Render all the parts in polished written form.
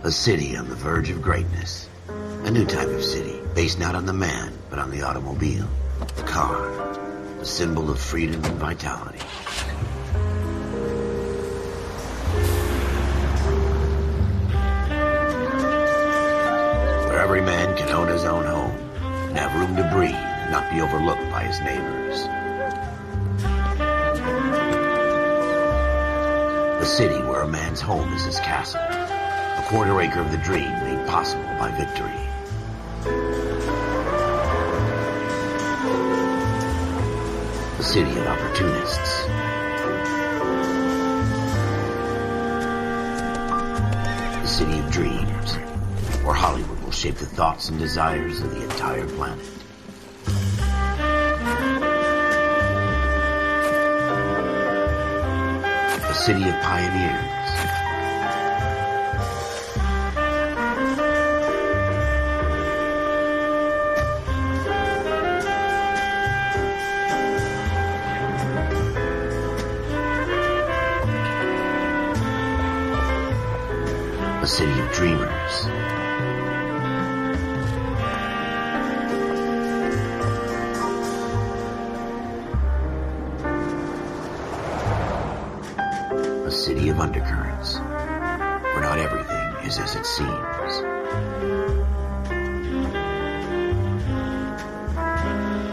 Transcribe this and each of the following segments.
A city on the verge of greatness. A new type of city, based not on the man, but on the automobile. The car. The symbol of freedom and vitality. Where every man can own his own home, and have room to breathe, and not be overlooked by his neighbors. A city where a man's home is his castle. A quarter acre of the dream made possible by victory. A city of opportunists. A city of dreams, where Hollywood will shape the thoughts and desires of the entire planet. A city of pioneers. A city of dreamers. A city of undercurrents, where not everything is as it seems.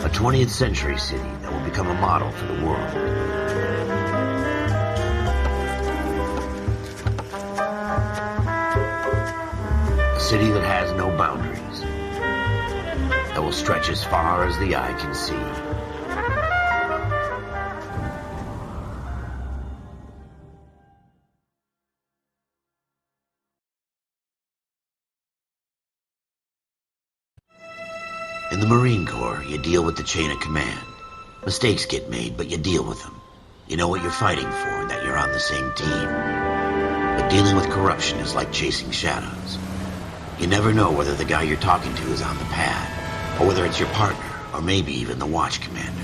A 20th century city that will become a model for the world. A city that has no boundaries, that will stretch as far as the eye can see. In the Marine Corps, you deal with the chain of command. Mistakes get made, but you deal with them. You know what you're fighting for, and that you're on the same team. But dealing with corruption is like chasing shadows. You never know whether the guy you're talking to is on the pad, or whether it's your partner, or maybe even the watch commander.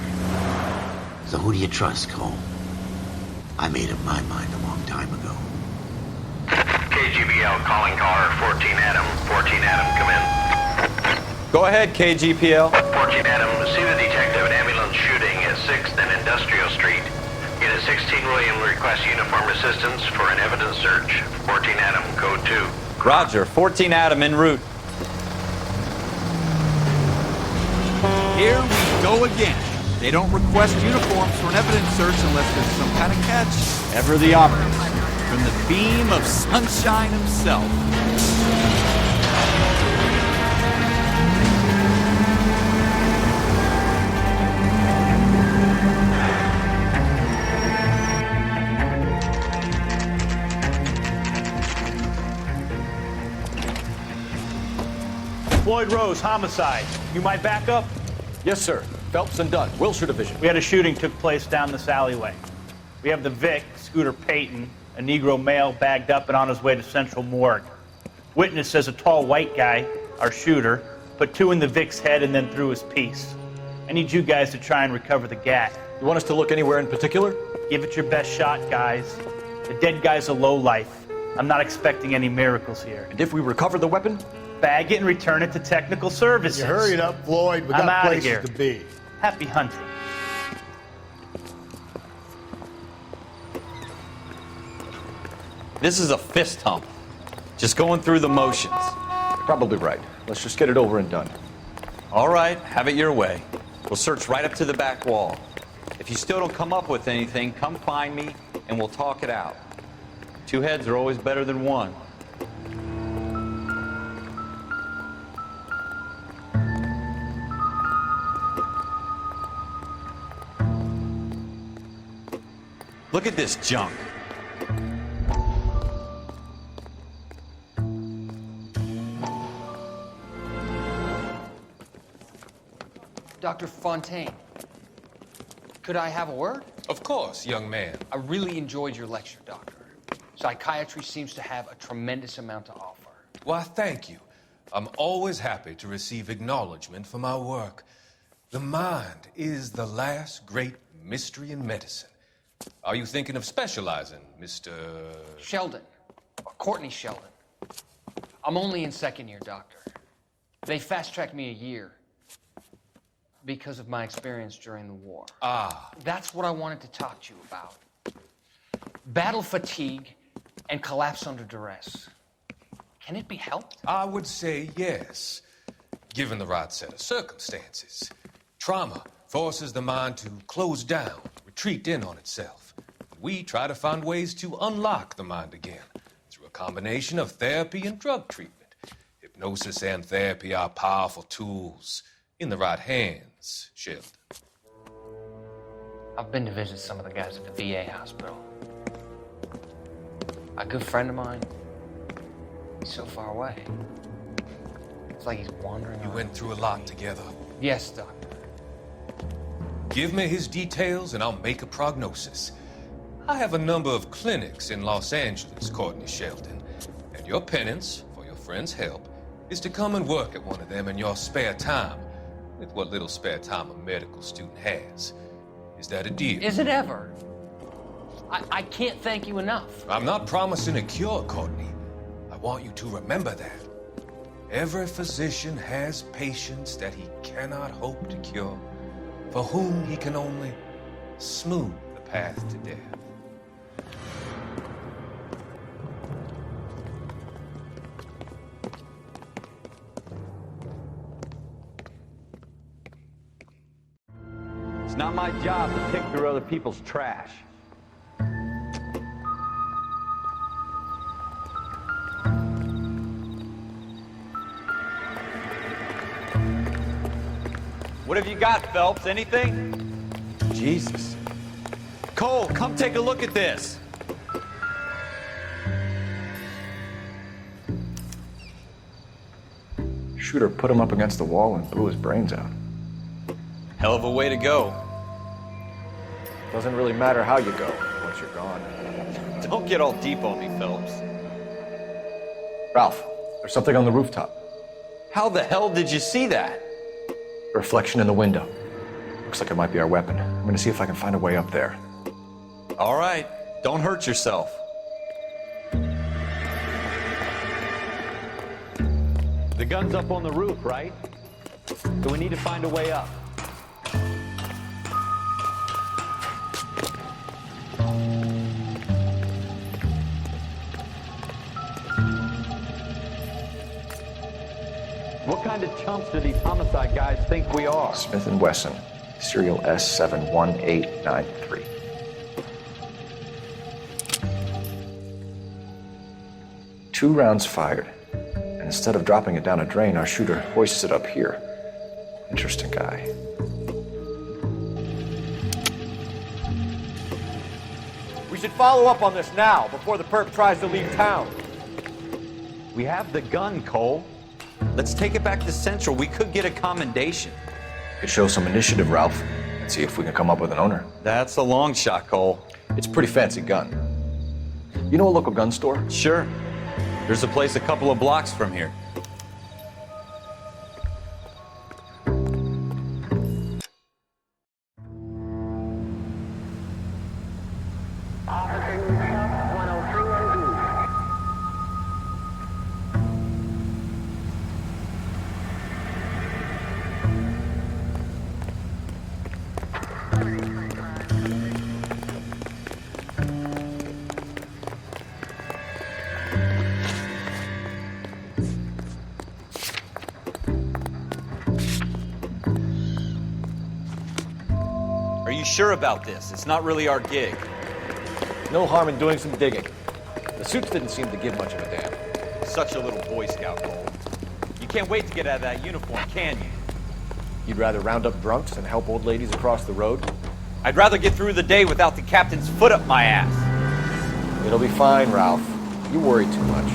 So who do you trust, Cole? I made up my mind a long time ago. KGBL calling caller 14 Adam. 14 Adam, come in. Go ahead, KGPL. 14 Adam, see the detective at ambulance shooting at 6th and Industrial Street. Unit 16 William requests uniform assistance for an evidence search. 14 Adam, code 2. Roger, 14 Adam en route. Here we go again. They don't request uniforms for an evidence search unless there's some kind of catch. Ever the opposite. From the beam of sunshine himself. Floyd Rose, homicide. You might back up? Yes, sir. Phelps and Dunn, Wilshire Division. We had a shooting took place down this alleyway. We have the Vic, Scooter Payton, a Negro male bagged up and on his way to Central Morgue. Witness says a tall white guy, our shooter, put 2 in the Vic's head and then threw his piece. I need you guys to try and recover the gat. You want us to look anywhere in particular? Give it your best shot, guys. The dead guy's a lowlife. I'm not expecting any miracles here. And if we recover the weapon? Bag it and return it to technical services. You hurry it up, Floyd. We I'm got outta places here. to be. Happy hunting. This is a fist hump. Just going through the motions. You're probably right. Let's just get it over and done. All right, have it your way. We'll search right up to the back wall. If you still don't come up with anything, come find me and we'll talk it out. 2 heads are always better than 1. Look at this junk. Dr. Fontaine, could I have a word? Of course, young man. I really enjoyed your lecture, Doctor. Psychiatry seems to have a tremendous amount to offer. Why, thank you. I'm always happy to receive acknowledgement for my work. The mind is the last great mystery in medicine. Are you thinking of specializing, Mr. Sheldon, or Courtney Sheldon. I'm only in second year, Doctor. They fast-tracked me a year because of my experience during the war. Ah. That's what I wanted to talk to you about. Battle fatigue and collapse under duress. Can it be helped? I would say yes, given the right set of circumstances. Trauma forces the mind to close down, retreat in on itself. We try to find ways to unlock the mind again through a combination of therapy and drug treatment. Hypnosis and therapy are powerful tools in the right hands, Sheldon. I've been to visit some of the guys at the VA hospital. A good friend of mine, he's so far away. It's like he's wandering You around. went through a lot together. Yes, Doctor. Give me his details and I'll make a prognosis. I have a number of clinics in Los Angeles, Courtney Sheldon, and your penance, for your friend's help, is to come and work at one of them in your spare time, with what little spare time a medical student has. Is that a deal? Is it ever? I can't thank you enough. I'm not promising a cure, Courtney. I want you to remember that. Every physician has patients that he cannot hope to cure, for whom he can only smooth the path to death. It's not my job to pick through other people's trash. What have you got, Phelps? Anything? Jesus. Cole, come take a look at this. Shooter put him up against the wall and blew his brains out. Hell of a way to go. Doesn't really matter how you go once you're gone. Don't get all deep on me, Phelps. Ralph, there's something on the rooftop. How the hell did you see that? A reflection in the window. Looks like it might be our weapon. I'm gonna see if I can find a way up there. All right, don't hurt yourself. The gun's up on the roof, right? So we need to find a way up. What kind of chumps do these homicide guys think we are? Smith & Wesson, serial S71893. Two rounds fired. And instead of dropping it down a drain, our shooter hoists it up here. Interesting guy. We should follow up on this now, before the perp tries to leave town. We have the gun, Cole. Let's take it back to Central. We could get a commendation. Could show some initiative, Ralph, and see if we can come up with an owner. That's a long shot, Cole. It's a pretty fancy gun. You know a local gun store? Sure. There's a place a couple of blocks from here. Are you sure about this? It's not really our gig. No harm in doing some digging. The suits didn't seem to give much of a damn. Such a little Boy Scout, Cole. You can't wait to get out of that uniform, can you? You'd rather round up drunks and help old ladies across the road? I'd rather get through the day without the captain's foot up my ass. It'll be fine, Ralph. You worry too much.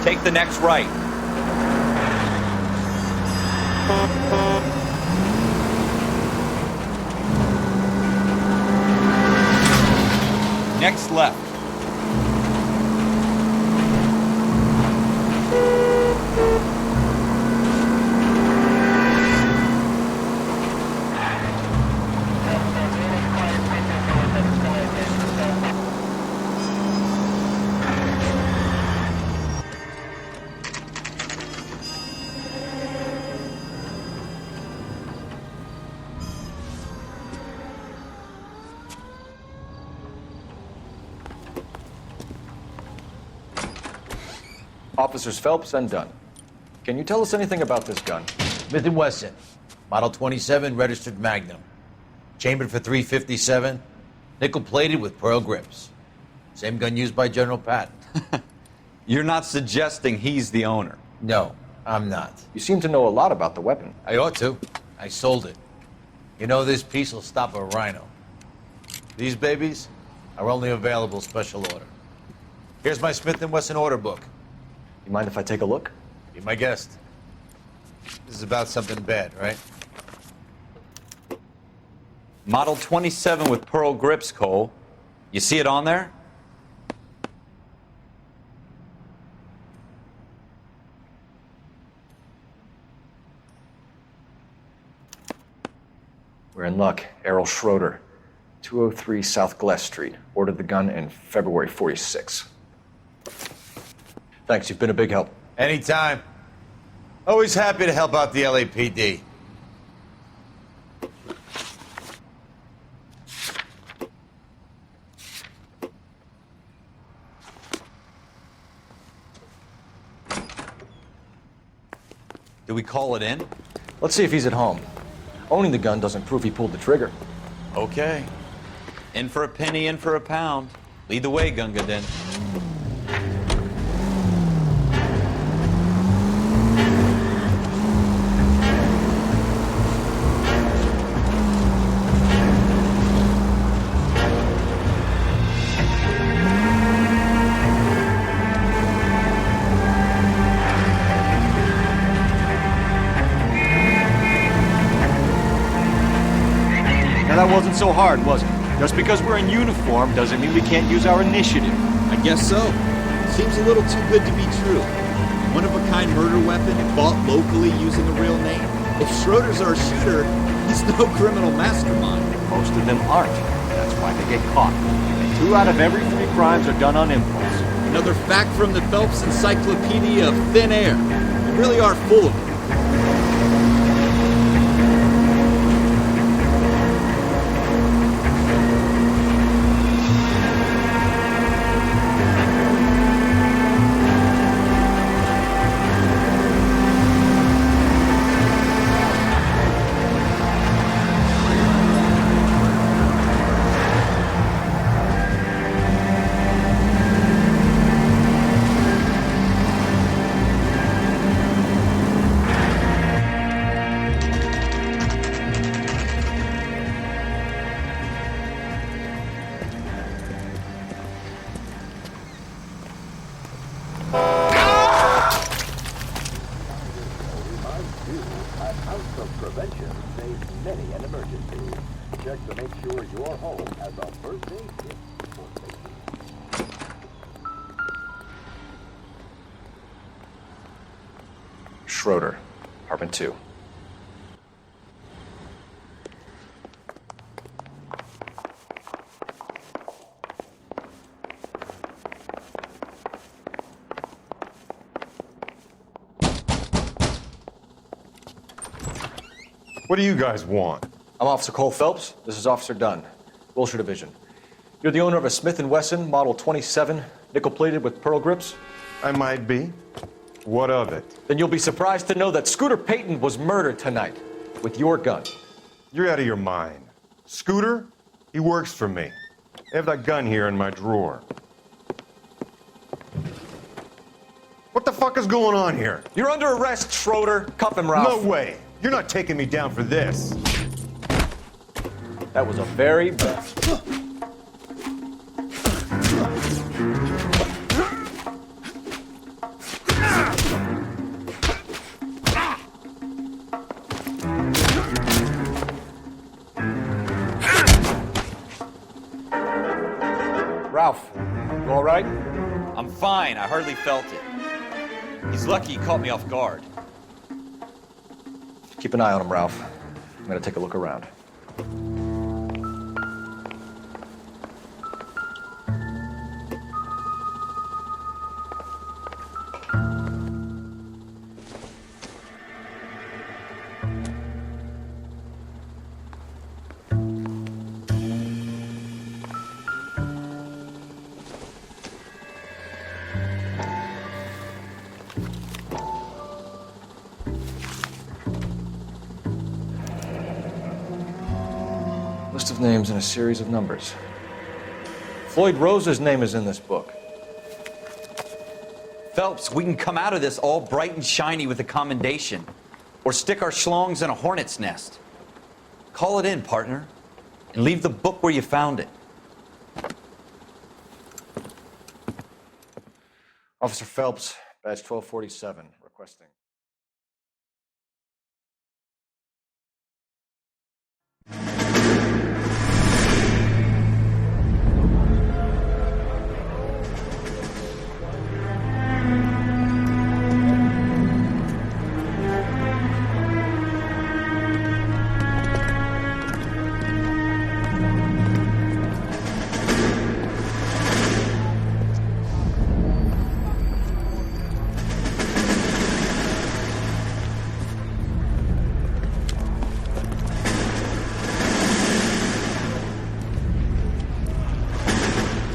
Take the next right. Next left. Officers Phelps and Dunn. Can you tell us anything about this gun? Smith & Wesson, Model 27, registered Magnum. Chambered for .357, nickel-plated with pearl grips. Same gun used by General Patton. You're not suggesting he's the owner? No, I'm not. You seem to know a lot about the weapon. I ought to. I sold it. You know, this piece will stop a rhino. These babies are only available special order. Here's my Smith & Wesson order book. You mind if I take a look? Be my guest. This is about something bad, right? Model 27 with pearl grips, Cole. You see it on there? We're in luck. Errol Schroeder, 203 South Glass Street. Ordered the gun in February '46. Thanks, you've been a big help. Anytime. Always happy to help out the LAPD. Do we call it in? Let's see if he's at home. Owning the gun doesn't prove he pulled the trigger. Okay. In for a penny, in for a pound. Lead the way, Gunga Din. That wasn't so hard, was it? Just because we're in uniform doesn't mean we can't use our initiative. I guess so. Seems a little too good to be true. One-of-a-kind murder weapon bought locally using a real name. If Schroeder's our shooter, he's no criminal mastermind. Most of them aren't. That's why they get caught. And 2 out of every 3 crimes are done on impulse. Another fact from the Phelps Encyclopedia of Thin Air. We really are full of it. Schroeder, apartment 2. What do you guys want? I'm Officer Cole Phelps. This is Officer Dunn, Wilshire Division. You're the owner of a Smith & Wesson Model 27, nickel-plated with pearl grips? I might be. What of it? Then you'll be surprised to know that Scooter Payton was murdered tonight with your gun. You're out of your mind. Scooter? He works for me. I have that gun here in my drawer. What the fuck is going on here? You're under arrest, Schroeder. Cuff him, Ralph. No way. You're not taking me down for this. That was a very bad. Ralph, you all right? I'm fine. I hardly felt it. He's lucky he caught me off guard. Keep an eye on him, Ralph. I'm gonna take a look around. List of names and a series of numbers. Floyd Rose's name is in this book. Phelps, we can come out of this all bright and shiny with a commendation. Or stick our schlongs in a hornet's nest. Call it in, partner. And leave the book where you found it. Officer Phelps, badge 1247, requesting.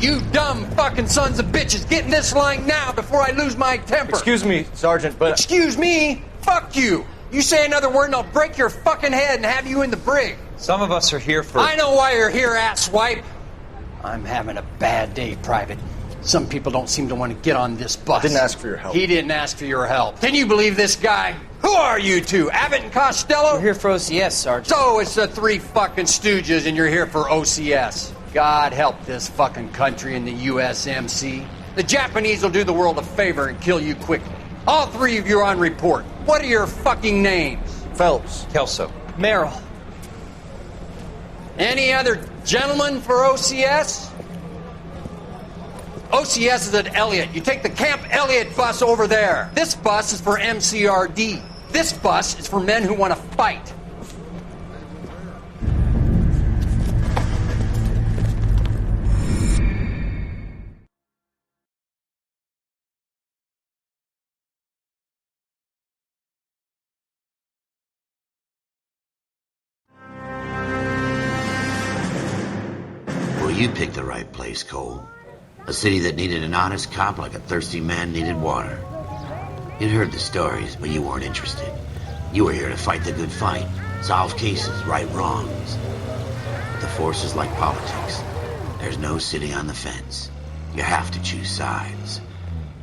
You dumb fucking sons of bitches, get in this line now before I lose my temper. Excuse me, Sergeant, but... Excuse me? Fuck you. You say another word and I'll break your fucking head and have you in the brig. Some of us are here for... I know why you're here, asswipe. I'm having a bad day, Private. Some people don't seem to want to get on this bus. I didn't ask for your help. He didn't ask for your help. Can you believe this guy? Who are you two? Abbott and Costello? We're here for OCS, Sergeant. So it's the three fucking stooges and you're here for OCS. God help this fucking country and the USMC. The Japanese will do the world a favor and kill you quickly. All three of you are on report. What are your fucking names? Phelps. Kelso. Merrill. Any other gentlemen for OCS? OCS is at Elliott. You take the Camp Elliott bus over there. This bus is for MCRD. This bus is for men who want to fight. You picked the right place, Cole. A city that needed an honest cop like a thirsty man needed water. You'd heard the stories, but you weren't interested. You were here to fight the good fight, solve cases, right wrongs. But the force is like politics. There's no city on the fence. You have to choose sides.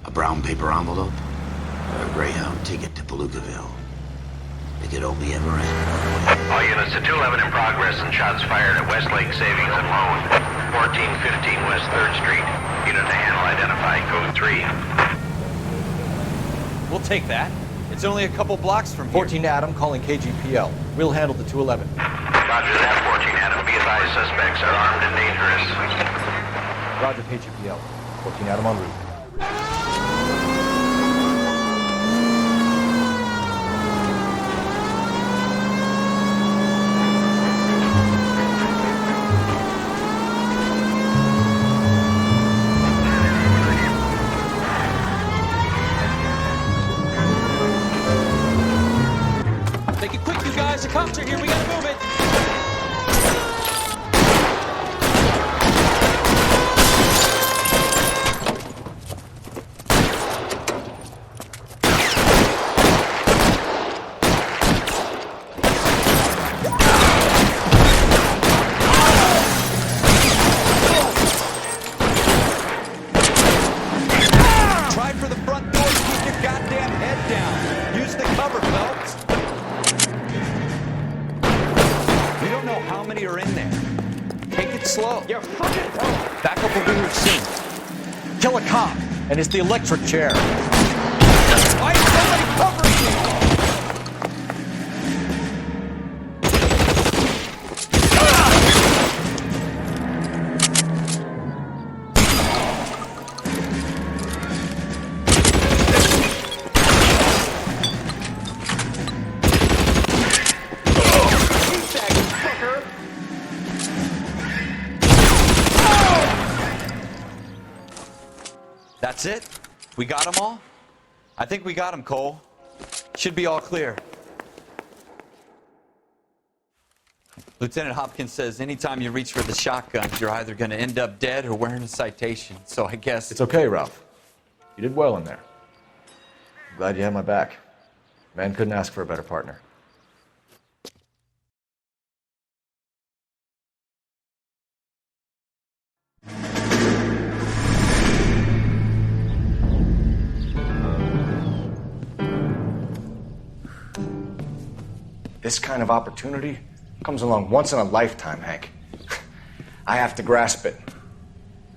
A brown paper envelope, or a Greyhound ticket to Palookaville. It could only ever end. All units to 211 in progress and shots fired at Westlake Savings and Loan, 1415 West 3rd Street. Unit to handle identify, code 3. We'll take that. It's only a couple blocks from here. 14 Adam calling KGPL. We'll handle the 211. Roger that, 14 Adam. Be advised, suspects are armed and dangerous. Roger, KGPL. 14 Adam en route. The cops are here. We gotta move it. Try for the front door. Keep your goddamn head down. Use the cover, Phelps. How many are in there? Take it slow. You're fucking wrong. Back up will be here soon. Kill a cop, and it's the electric chair. Why is somebody covering me? That's it? We got them all? I think we got them, Cole. Should be all clear. Lieutenant Hopkins says anytime you reach for the shotguns, you're either going to end up dead or wearing a citation. So I guess... It's okay, Ralph. You did well in there. I'm glad you had my back. Man couldn't ask for a better partner. This kind of opportunity comes along once in a lifetime, Hank. I have to grasp it.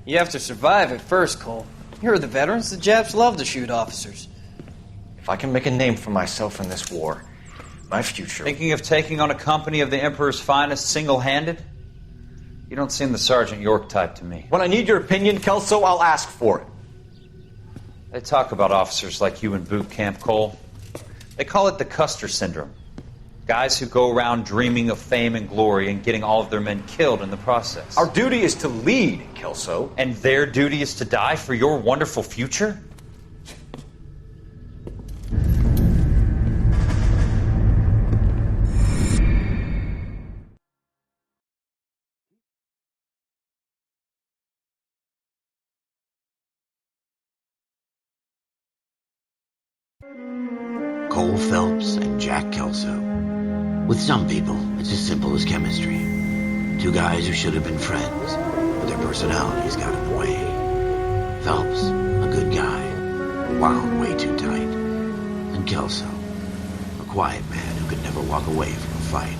You have to survive it first, Cole. Here are the veterans. The Japs love to shoot officers. If I can make a name for myself in this war, my future... Thinking of taking on a company of the Emperor's finest single-handed? You don't seem the Sergeant York type to me. When I need your opinion, Kelso, I'll ask for it. They talk about officers like you in boot camp, Cole. They call it the Custer Syndrome. Guys who go around dreaming of fame and glory and getting all of their men killed in the process. Our duty is to lead, Kelso. And their duty is to die for your wonderful future? Cole Phelps and Jack Kelso. With some people, it's as simple as chemistry. Two guys who should have been friends, but their personalities got in the way. Phelps, a good guy, wound way too tight. And Kelso, a quiet man who could never walk away from a fight.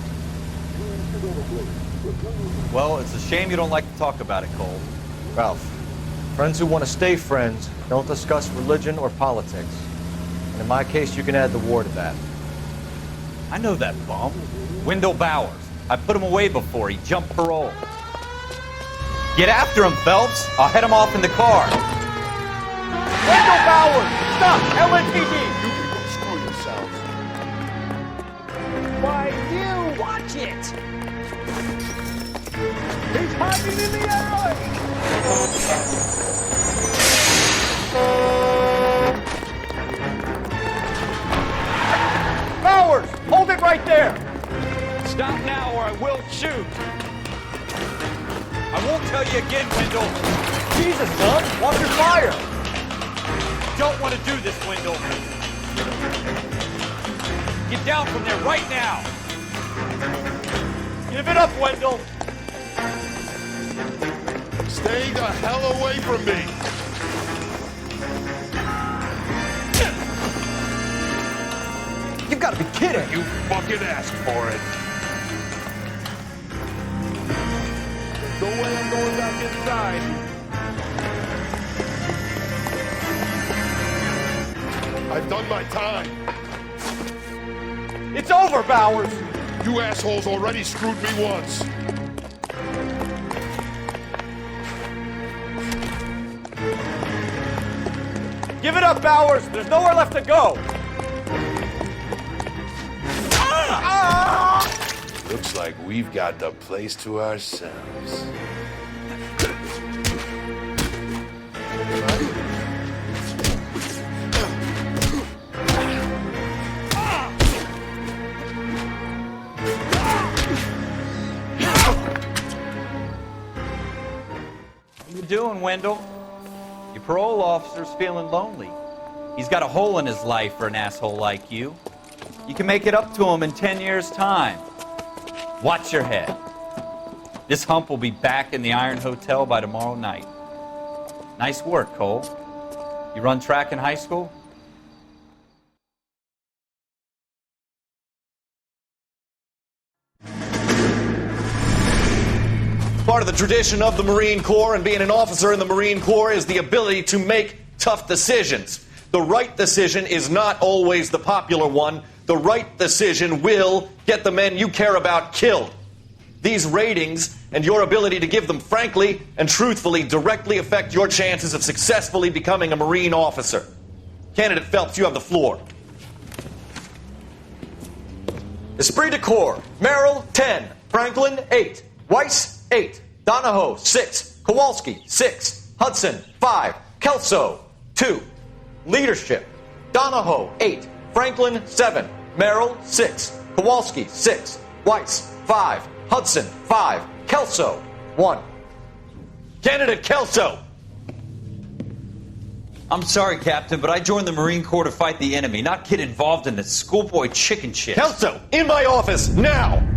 Well, it's a shame you don't like to talk about it, Cole. Ralph, friends who want to stay friends don't discuss religion or politics. And in my case, you can add the war to that. I know that bum. Wendell Bowers. I put him away before. He jumped parole. Get after him, Phelps. I'll head him off in the car. Wendell Bowers! Stop! LAPD! You can go screw yourselves. Why, you! Watch it! He's hiding in the alley! Bowers! Hold it right there! Stop now or I will shoot. I won't tell you again, Wendell. Jesus, son! Watch your fire! Don't want to do this, Wendell. Get down from there right now. Give it up, Wendell! Stay the hell away from me! You've got to be kidding! You fucking asked for it! There's no way I'm going back inside. I've done my time. It's over, Bowers! You assholes already screwed me once. Give it up, Bowers! There's nowhere left to go! Looks like we've got the place to ourselves. What you doing, Wendell? Your parole officer's feeling lonely. He's got a hole in his life for an asshole like you. You can make it up to him in 10 years' time. Watch your head. This hump will be back in the Iron Hotel by tomorrow night. Nice work, Cole. You run track in high school? Part of the tradition of the Marine Corps and being an officer in the Marine Corps is the ability to make tough decisions. The right decision is not always the popular one. The right decision will get the men you care about killed. These ratings and your ability to give them frankly and truthfully directly affect your chances of successfully becoming a Marine officer. Candidate Phelps, you have the floor. Esprit de Corps, Merrill, 10. Franklin, 8. Weiss, 8. Donahoe, 6. Kowalski, 6. Hudson, 5. Kelso, 2. 2. Leadership. Donahoe, 8. Franklin, 7. Merrill, 6. Kowalski, 6. Weiss, 5. Hudson, 5. Kelso, 1. Candidate Kelso! I'm sorry, Captain, but I joined the Marine Corps to fight the enemy, not get involved in this schoolboy chicken shit. Kelso, in my office, now!